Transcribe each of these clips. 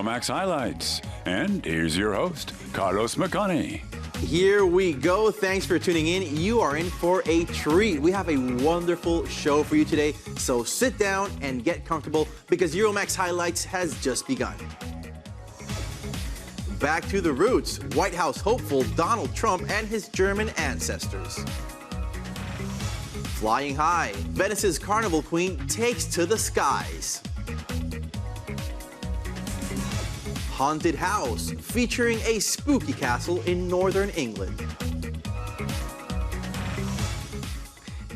Euromaxx highlights. And here's your host, Carlos McConney. Here we go. Thanks for tuning in. You are in for a treat. We have a wonderful show for you today. So sit down and get comfortable because Euromaxx highlights has just begun. Back to the roots. White House hopeful Donald Trump and his German ancestors. Flying high, Venice's Carnival queen takes to the skies. Haunted house featuring a spooky castle in northern England.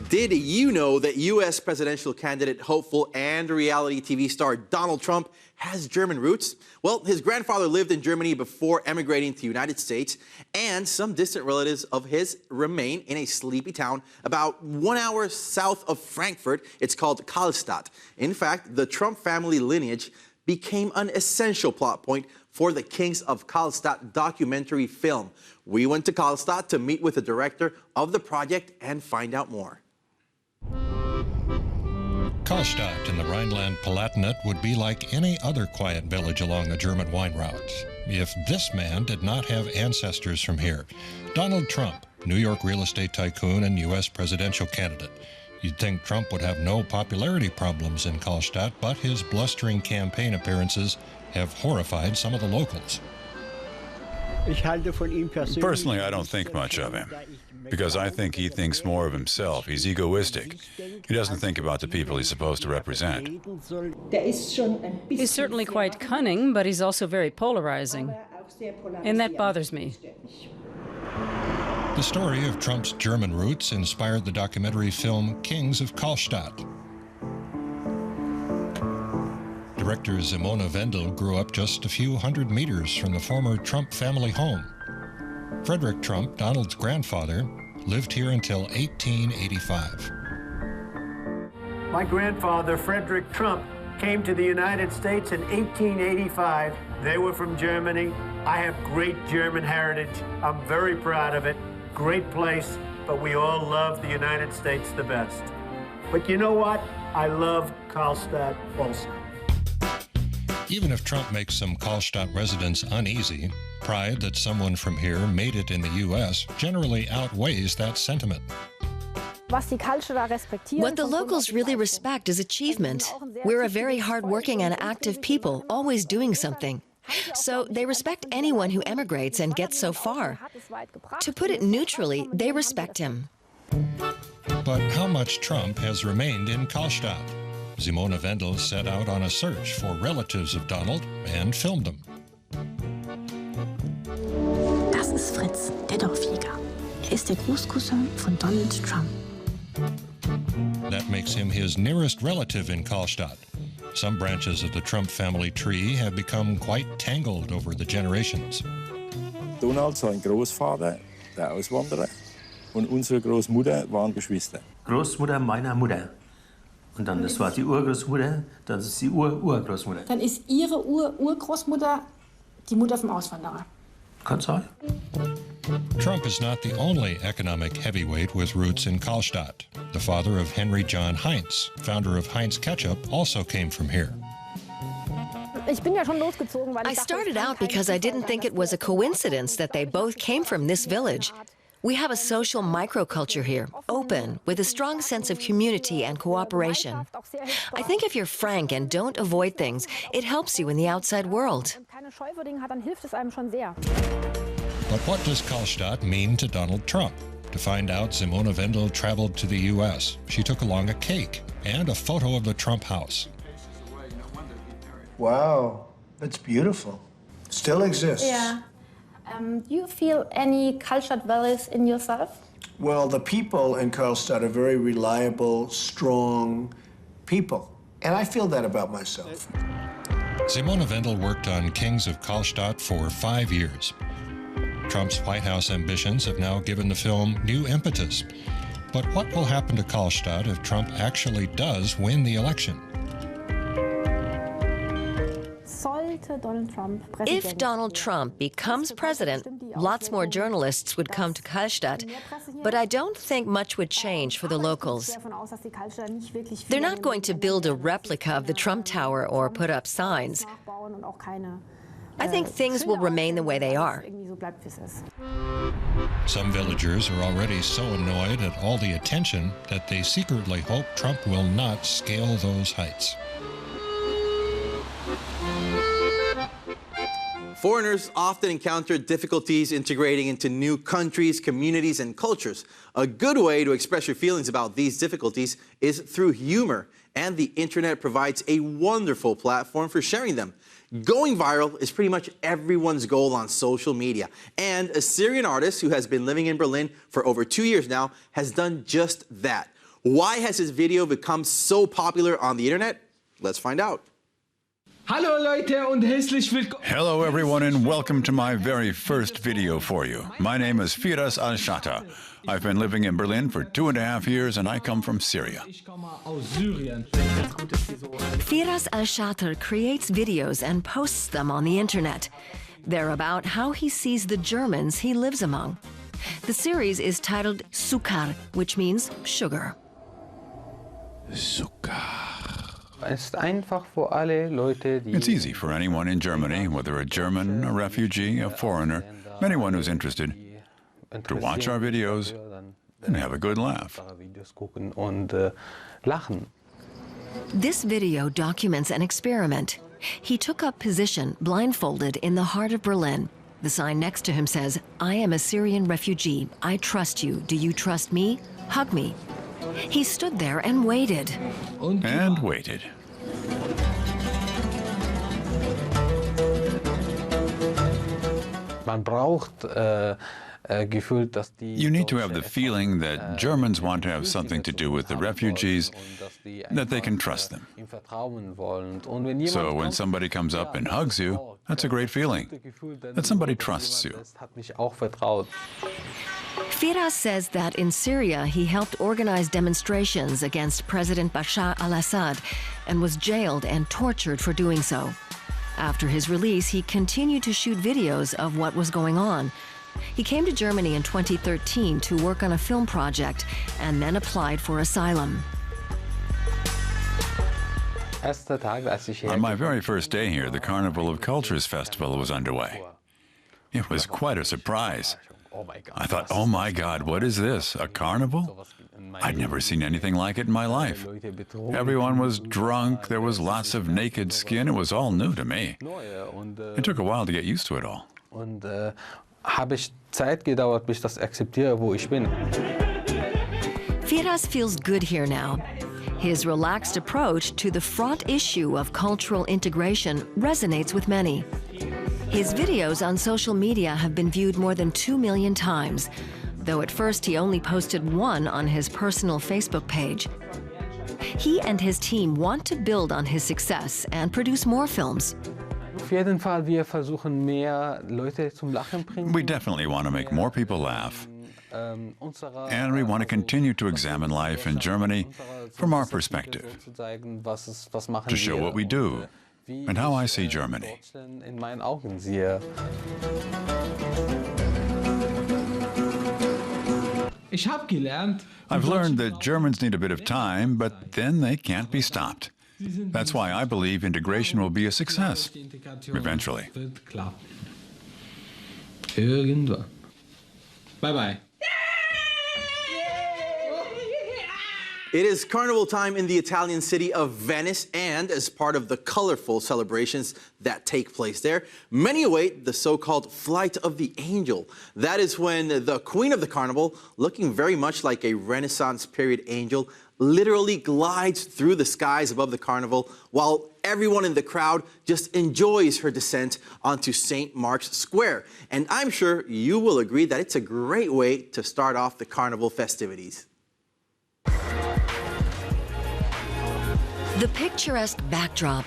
Did you know that U.S. presidential candidate, hopeful, and reality TV star Donald Trump has German roots? Well, his grandfather lived in Germany before emigrating to the United States, and some distant relatives of his remain in a sleepy town about 1 hour south of Frankfurt. It's called Kallstadt. In fact, the Trump family lineage became an essential plot point for the Kings of Kallstadt documentary film. We went to Kallstadt to meet with the director of the project and find out more. Kallstadt in the Rhineland-Palatinate would be like any other quiet village along the German wine routes if this man did not have ancestors from here. Donald Trump, New York real estate tycoon and U.S. presidential candidate. You'd think Trump would have no popularity problems in Kallstadt, but his blustering campaign appearances have horrified some of the locals. Personally, I don't think much of him, because I think he thinks more of himself. He's egoistic. He doesn't think about the people he's supposed to represent. He's certainly quite cunning, but he's also very polarizing. And that bothers me. The story of Trump's German roots inspired the documentary film Kings of Kallstadt. Director Simone Wendel grew up just a few hundred meters from the former Trump family home. Frederick Trump, Donald's grandfather, lived here until 1885. My grandfather, Frederick Trump, came to the United States in 1885. They were from Germany. I have great German heritage. I'm very proud of it. Great place, but we all love the United States the best. But you know what? I love Kallstadt also. Even if Trump makes some Kallstadt residents uneasy, pride that someone from here made it in the U.S. generally outweighs that sentiment. What the locals really respect is achievement. We're a very hard-working and active people, always doing something. So they respect anyone who emigrates and gets so far. To put it neutrally, they respect him. But how much Trump has remained in Kallstadt? Simone Wendel set out on a search for relatives of Donald and filmed them. Das ist Fritz, der Dorfjäger. Ist der Großcousin von Donald Trump. That makes him his nearest relative in Kallstadt. Some branches of the Trump family tree have become quite tangled over the generations. Donald, sein Großvater, der Auswanderer, und unsere Großmutter waren Geschwister. Großmutter meiner Mutter. Und dann, das war die Urgroßmutter, das ist die Urgroßmutter. Dann ist Ihre Urgroßmutter die Mutter vom Auswanderer. Kann sein. Trump is not the only economic heavyweight with roots in Kallstadt. The father of Henry John Heinz, founder of Heinz Ketchup, also came from here. I started out because I didn't think it was a coincidence that they both came from this village. We have a social microculture here, open, with a strong sense of community and cooperation. I think if you're frank and don't avoid things, it helps you in the outside world. But what does Kallstadt mean to Donald Trump? To find out, Simone Wendel traveled to the U.S. She took along a cake and a photo of the Trump house. Wow, that's beautiful. Still exists. Yeah. Do you feel any Kallstadt values in yourself? Well, the people in Kallstadt are very reliable, strong people. And I feel that about myself. Simone Wendel worked on Kings of Kallstadt for 5 years. Trump's White House ambitions have now given the film new impetus. But what will happen to Kallstadt if Trump actually does win the election? If Donald Trump becomes president, lots more journalists would come to Kallstadt, but I don't think much would change for the locals. They're not going to build a replica of the Trump Tower or put up signs. I think things will remain the way they are. Some villagers are already so annoyed at all the attention that they secretly hope Trump will not scale those heights. Foreigners often encounter difficulties integrating into new countries, communities, and cultures. A good way to express your feelings about these difficulties is through humor, and the internet provides a wonderful platform for sharing them. Going viral is pretty much everyone's goal on social media, and a Syrian artist who has been living in Berlin for over 2 years now has done just that. Why has his video become so popular on the internet? Let's find out. Hello everyone and welcome to my very first video for you. My name is Firas Alshater. I've been living in Berlin for 2.5 years and I come from Syria. Firas Alshater creates videos and posts them on the internet. They're about how he sees the Germans he lives among. The series is titled Sukar, which means sugar. It's easy for anyone in Germany, whether a German, a refugee, a foreigner, anyone who's interested, to watch our videos and have a good laugh. This video documents an experiment. He took up position blindfolded in the heart of Berlin. The sign next to him says, "I am a Syrian refugee. I trust you. Do you trust me? Hug me." He stood there and waited. And waited. You need to have the feeling that Germans want to have something to do with the refugees, that they can trust them. So when somebody comes up and hugs you, that's a great feeling, that somebody trusts you. Firas says that in Syria he helped organize demonstrations against President Bashar al-Assad and was jailed and tortured for doing so. After his release, he continued to shoot videos of what was going on. He came to Germany in 2013 to work on a film project and then applied for asylum. On my very first day here, the Carnival of Cultures Festival was underway. It was quite a surprise. I thought, oh my God, what is this, a carnival? I'd never seen anything like it in my life. Everyone was drunk, there was lots of naked skin, it was all new to me. It took a while to get used to it all. Firas feels good here now. His relaxed approach to the fraught issue of cultural integration resonates with many. His videos on social media have been viewed more than 2 million times, though at first he only posted one on his personal Facebook page. He and his team want to build on his success and produce more films. We definitely want to make more people laugh. And we want to continue to examine life in Germany from our perspective, to show what we do and how I see Germany. I've learned that Germans need a bit of time, but then they can't be stopped. That's why I believe integration will be a success, eventually. Bye-bye. It is Carnival time in the Italian city of Venice, and as part of the colorful celebrations that take place there, many await the so-called Flight of the Angel. That is when the Queen of the Carnival, looking very much like a Renaissance period angel, literally glides through the skies above the carnival while everyone in the crowd just enjoys her descent onto St. Mark's Square. And I'm sure you will agree that it's a great way to start off the carnival festivities. The picturesque backdrop,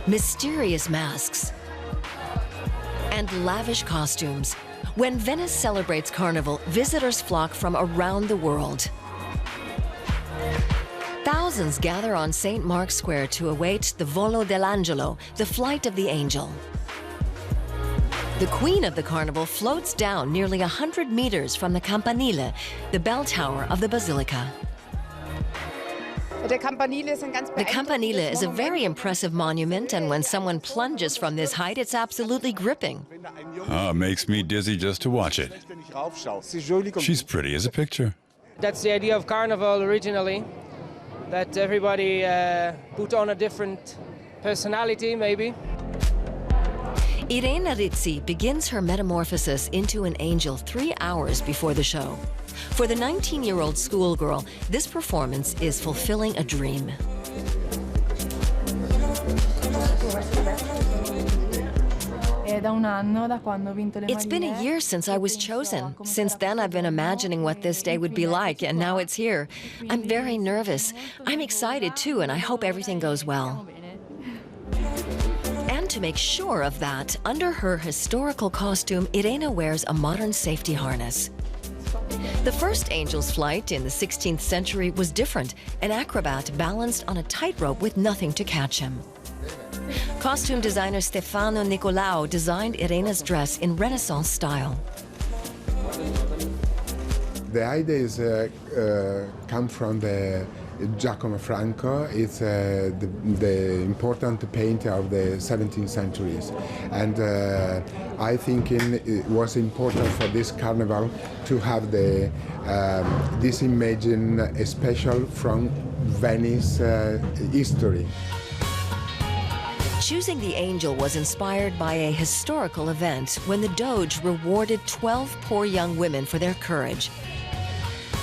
mysterious masks, and lavish costumes. When Venice celebrates Carnival, visitors flock from around the world. Thousands gather on St. Mark's Square to await the Volo dell'Angelo, the flight of the angel. The Queen of the Carnival floats down nearly 100 meters from the Campanile, the bell tower of the Basilica. The Campanile is a very impressive monument, and when someone plunges from this height, it's absolutely gripping. Oh, it makes me dizzy just to watch it. She's pretty as a picture. That's the idea of Carnival originally, that everybody put on a different personality, maybe. Irena Rizzi begins her metamorphosis into an angel 3 hours before the show. For the 19-year-old schoolgirl, this performance is fulfilling a dream. It's been a year since I was chosen. Since then, I've been imagining what this day would be like, and now it's here. I'm very nervous. I'm excited, too, and I hope everything goes well. And to make sure of that, under her historical costume, Irena wears a modern safety harness. The first angel's flight in the 16th century was different. An acrobat balanced on a tightrope with nothing to catch him. Costume designer Stefan designed Irena's dress in Renaissance style. The ideas come from Giacomo Franco. It's the important painter of the 17th centuries. And I think it was important for this carnival to have this image special from Venice history. Choosing the angel was inspired by a historical event when the Doge rewarded 12 poor young women for their courage.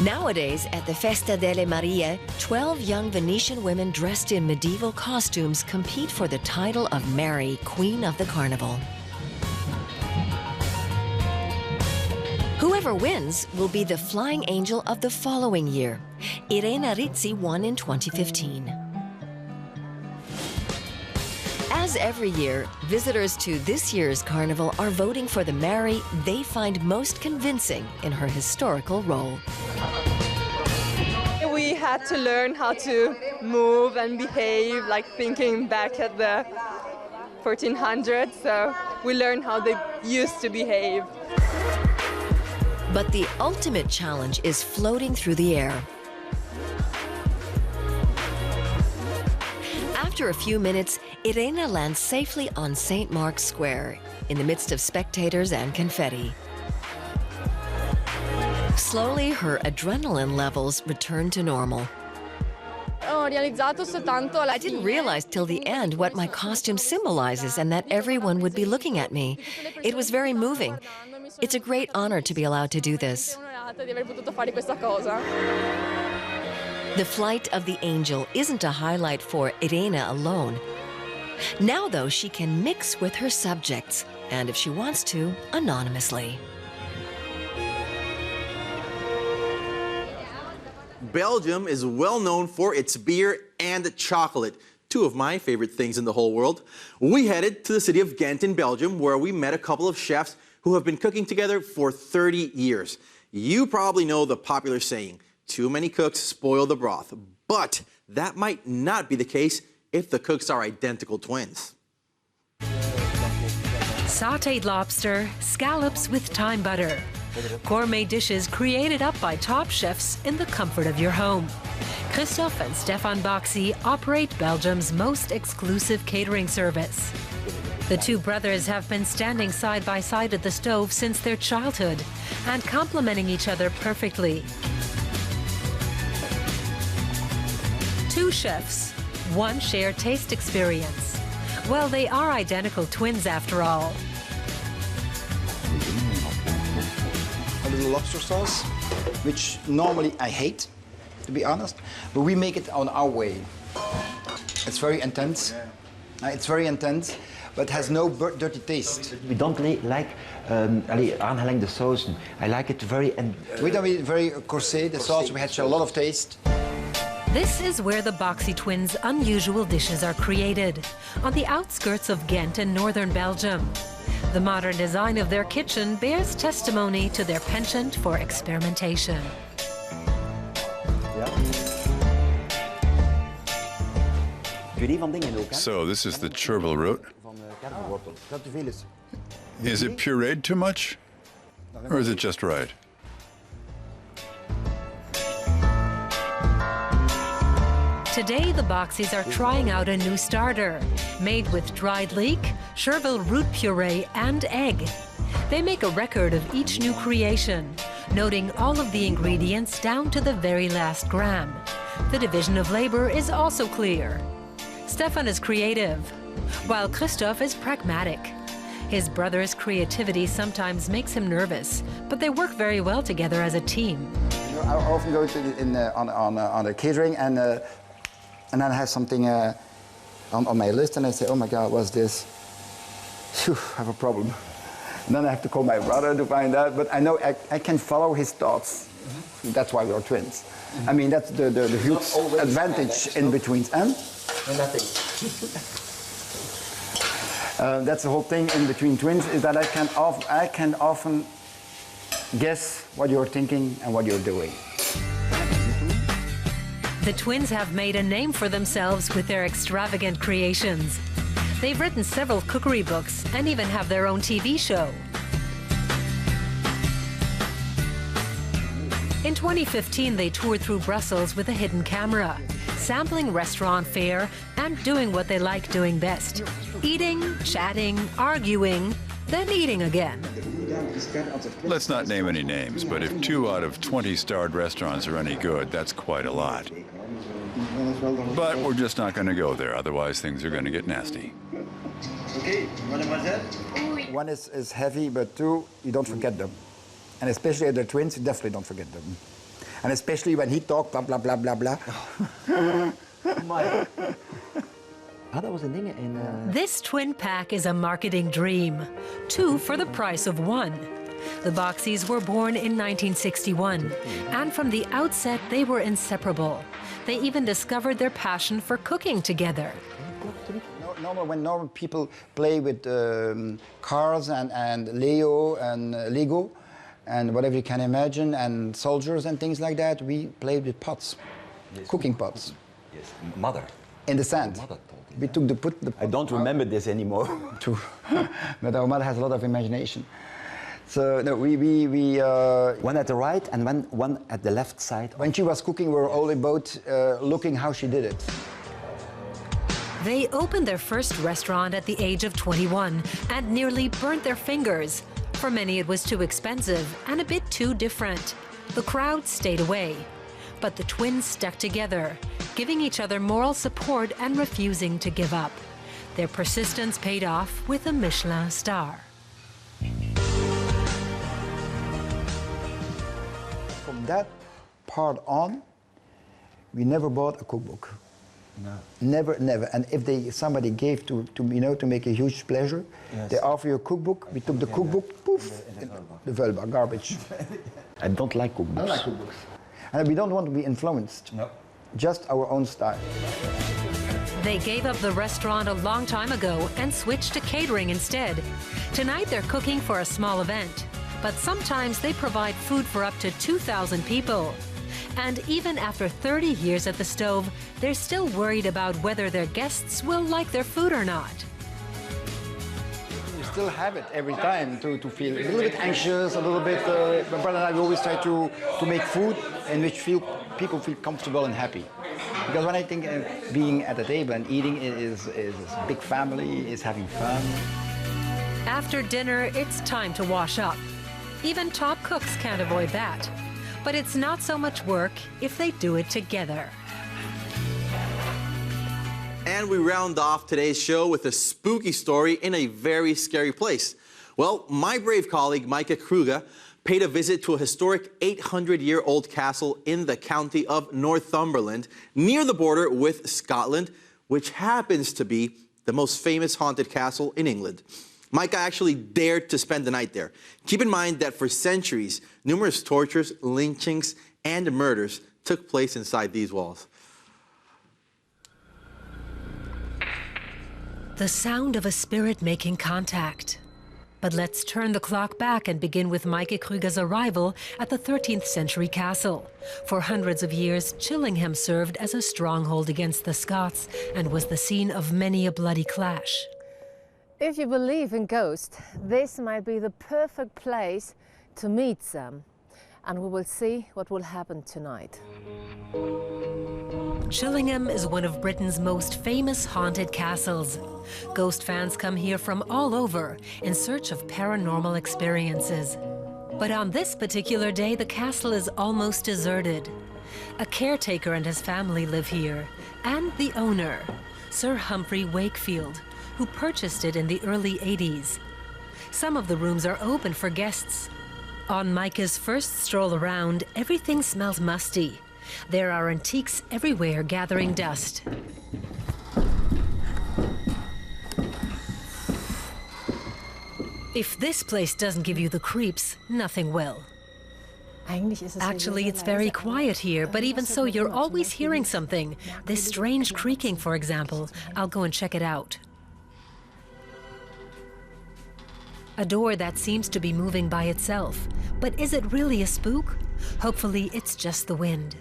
Nowadays, at the Festa delle Marie, 12 young Venetian women dressed in medieval costumes compete for the title of Mary, Queen of the Carnival. Whoever wins will be the flying angel of the following year. Irena Rizzi won in 2015. As every year, visitors to this year's carnival are voting for the Mary they find most convincing in her historical role. We had to learn how to move and behave, like thinking back at the 1400s, so we learned how they used to behave. But the ultimate challenge is floating through the air. After a few minutes, Irena lands safely on St. Mark's Square, in the midst of spectators and confetti. Slowly, her adrenaline levels return to normal. I didn't realize till the end what my costume symbolizes and that everyone would be looking at me. It was very moving. It's a great honor to be allowed to do this. The flight of the angel isn't a highlight for Irena alone. Now, though, she can mix with her subjects, and if she wants to, anonymously. Belgium is well known for its beer and chocolate, two of my favorite things in the whole world. We headed to the city of Ghent in Belgium, where we met a couple of chefs who have been cooking together for 30 years. You probably know the popular saying, too many cooks spoil the broth, but that might not be the case if the cooks are identical twins. Sautéed lobster, scallops with thyme butter. Gourmet dishes created up by top chefs in the comfort of your home. Kristof and Stefan Boxy operate Belgium's most exclusive catering service. The two brothers have been standing side by side at the stove since their childhood and complementing each other perfectly. Two chefs, one shared taste experience. Well, they are identical twins after all. A little lobster sauce, which normally I hate, to be honest, but we make it on our way. It's very intense. But has no dirty taste. We don't like aangelegde de sausen. I like it very... We don't eat very corsé, the sauce, we had a lot of taste. This is where the Boxy twins' unusual dishes are created, on the outskirts of Ghent in northern Belgium. The modern design of their kitchen bears testimony to their penchant for experimentation. So this is the chervil root. Is it pureed too much? Or is it just right? Today, the Boxys are trying out a new starter, made with dried leek, chervil root puree, and egg. They make a record of each new creation, noting all of the ingredients down to the very last gram. The division of labor is also clear. Stefan is creative, while Kristof is pragmatic. His brother's creativity sometimes makes him nervous, but they work very well together as a team. I often go to on a catering and then I have something on my list and I say, oh my God, what's this? Phew, I have a problem. And then I have to call my brother to find out, but I know I can follow his thoughts. Mm-hmm. That's why we are twins. Mm-hmm. I mean, that's the huge advantage in between. Nothing. That's the whole thing in between twins, is that I can often guess what you're thinking and what you're doing. The twins have made a name for themselves with their extravagant creations. They've written several cookery books and even have their own TV show. In 2015, they toured through Brussels with a hidden camera, sampling restaurant fare and doing what they like doing best. Eating, chatting, arguing, then eating again. Let's not name any names, but if 2 out of 20 starred restaurants are any good, that's quite a lot. But we're just not going to go there, otherwise things are going to get nasty. Okay, mademoiselle? One is heavy, but 2, you don't forget them. And especially the twins, you definitely don't forget them. And especially when he talked, blah, blah, blah, blah, blah. Dat was een ding in... This twin pack is a marketing dream. 2 for the price of 1. The Boxys were born in 1961, and from the outset they were inseparable. They even discovered their passion for cooking together. When normal people play with cars and Lego and whatever you can imagine, and soldiers and things like that, we played with pots, yes. Cooking pots. Yes, mother. In the sand. We took the pot. I don't remember this anymore. True, but our mother has a lot of imagination. So no, we one at the right and one at the left side. When she was cooking, we were all about looking how she did it. They opened their first restaurant at the age of 21 and nearly burnt their fingers. For many, it was too expensive and a bit too different. The crowd stayed away. But the twins stuck together, giving each other moral support and refusing to give up. Their persistence paid off with a Michelin star. From that part on, we never bought a cookbook. No. Never, never. And if somebody gave to make a huge pleasure, yes. They offer you a cookbook. We took the cookbook, poof, the vulva, garbage. I don't like cookbooks. I like cookbooks. And we don't want to be influenced. No. Just our own style. They gave up the restaurant a long time ago and switched to catering instead. Tonight they're cooking for a small event, but sometimes they provide food for up to 2,000 people. And even after 30 years at the stove, they're still worried about whether their guests will like their food or not. You still have it every time to feel a little bit anxious, a little bit... my brother and I always try to make food in which people feel comfortable and happy. Because when I think being at the table and eating is a big family, is having fun. After dinner, it's time to wash up. Even top cooks can't avoid that. But it's not so much work if they do it together. And we round off today's show with a spooky story in a very scary place. Well, my brave colleague, Micah Kruger, paid a visit to a historic 800-year-old castle in the county of Northumberland, near the border with Scotland, which happens to be the most famous haunted castle in England. Micah actually dared to spend the night there. Keep in mind that for centuries, numerous tortures, lynchings, and murders took place inside these walls. The sound of a spirit making contact. But let's turn the clock back and begin with Micah Kruger's arrival at the 13th century castle. For hundreds of years, Chillingham served as a stronghold against the Scots and was the scene of many a bloody clash. If you believe in ghosts, this might be the perfect place to meet them. And we will see what will happen tonight. Chillingham is one of Britain's most famous haunted castles. Ghost fans come here from all over in search of paranormal experiences. But on this particular day, the castle is almost deserted. A caretaker and his family live here, and the owner, Sir Humphrey Wakefield, who purchased it in the early 80s. Some of the rooms are open for guests. On Micah's first stroll around, everything smells musty. There are antiques everywhere gathering dust. If this place doesn't give you the creeps, nothing will. Actually, it's very quiet here, but even so, you're always hearing something. This strange creaking, for example. I'll go and check it out. A door that seems to be moving by itself. But is it really a spook? Hopefully, it's just the wind.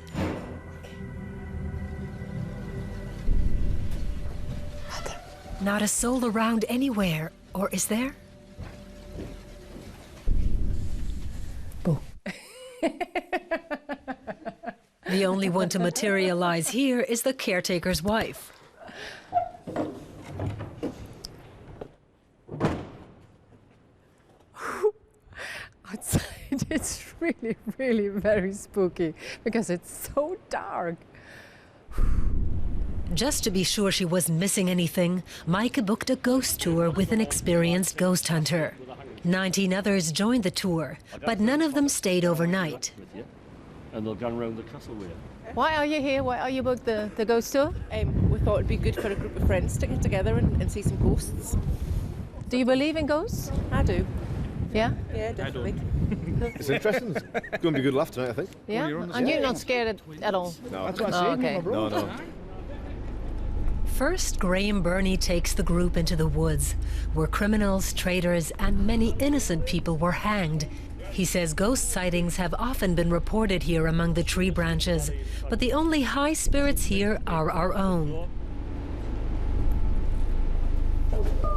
Not a soul around anywhere, or is there? The only one to materialize here is the caretaker's wife. Outside, it's really, really very spooky because it's so dark. Just to be sure she wasn't missing anything, Micah booked a ghost tour with an experienced ghost hunter. 19 others joined the tour, but none of them stayed overnight. And they'll go around the castle with you. Why are you here? Why are you booked the ghost tour? We thought it'd be good for a group of friends to get together and see some ghosts. Do you believe in ghosts? I do. Yeah? Yeah, definitely. It's interesting. It's going to be a good laugh tonight, I think. Yeah? And you're not scared at all? No. That's what I see. Okay. No. First, Graham Burney takes the group into the woods, where criminals, traitors, and many innocent people were hanged. He says ghost sightings have often been reported here among the tree branches, but the only high spirits here are our own.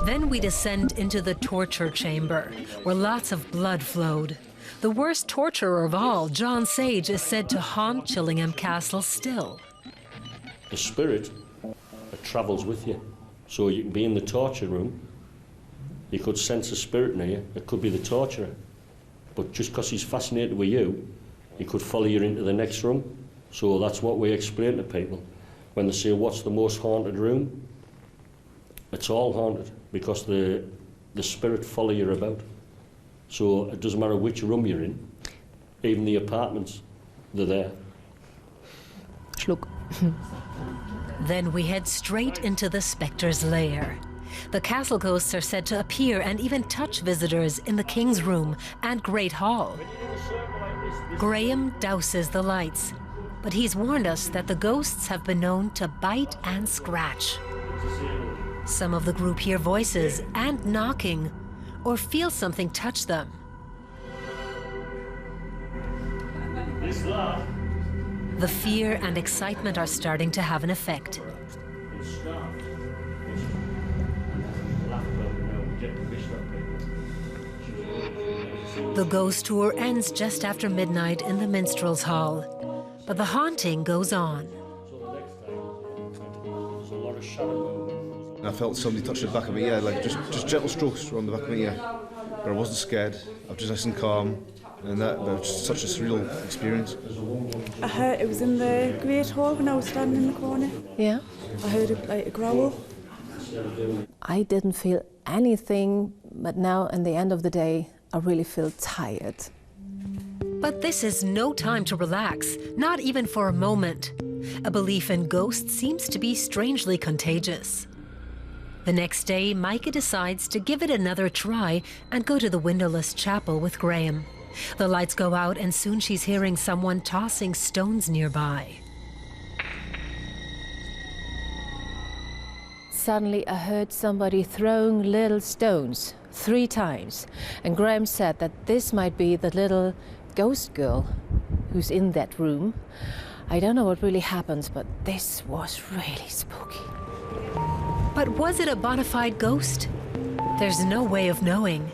Then we descend into the torture chamber, where lots of blood flowed. The worst torturer of all, John Sage, is said to haunt Chillingham Castle still. The spirit travels with you. So you can be in the torture room, you could sense a spirit near you, it could be the torturer. But just because he's fascinated with you, he could follow you into the next room. So that's what we explain to people. When they say, what's the most haunted room? It's all haunted, because the spirit follow you about. So it doesn't matter which room you're in, even the apartments, they're there. Schluck. Then we head straight into the Spectre's lair. The castle ghosts are said to appear and even touch visitors in the King's Room and Great Hall. Graham douses the lights, but he's warned us that the ghosts have been known to bite and scratch. Some of the group hear voices and knocking, or feel something touch them. The fear and excitement are starting to have an effect. The ghost tour ends just after midnight in the Minstrels Hall, but the haunting goes on. I felt somebody touch the back of my ear, like just gentle strokes around the back of my ear. But I wasn't scared. I was just nice and calm, and that was such a surreal experience. I heard it was in the Great Hall when I was standing in the corner. Yeah. I heard it like a growl. I didn't feel anything, but now, in the end of the day, I really feel tired. But this is no time to relax, not even for a moment. A belief in ghosts seems to be strangely contagious. The next day, Micah decides to give it another try and go to the windowless chapel with Graham. The lights go out and soon she's hearing someone tossing stones nearby. Suddenly I heard somebody throwing little stones 3 times, and Graham said that this might be the little ghost girl who's in that room. I don't know what really happened, but this was really spooky. But was it a bona fide ghost? There's no way of knowing.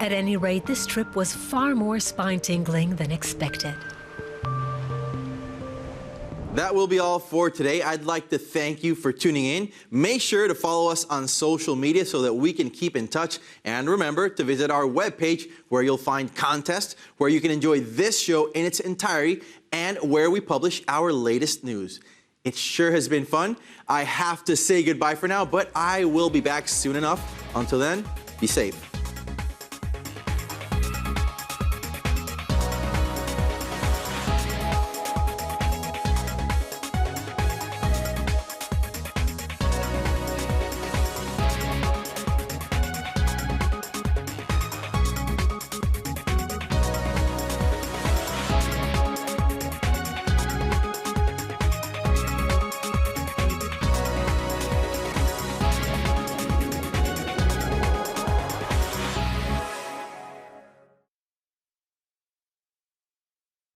At any rate, this trip was far more spine-tingling than expected. That will be all for today. I'd like to thank you for tuning in. Make sure to follow us on social media so that we can keep in touch. And remember to visit our webpage where you'll find contests, where you can enjoy this show in its entirety, and where we publish our latest news. It sure has been fun. I have to say goodbye for now, but I will be back soon enough. Until then, be safe.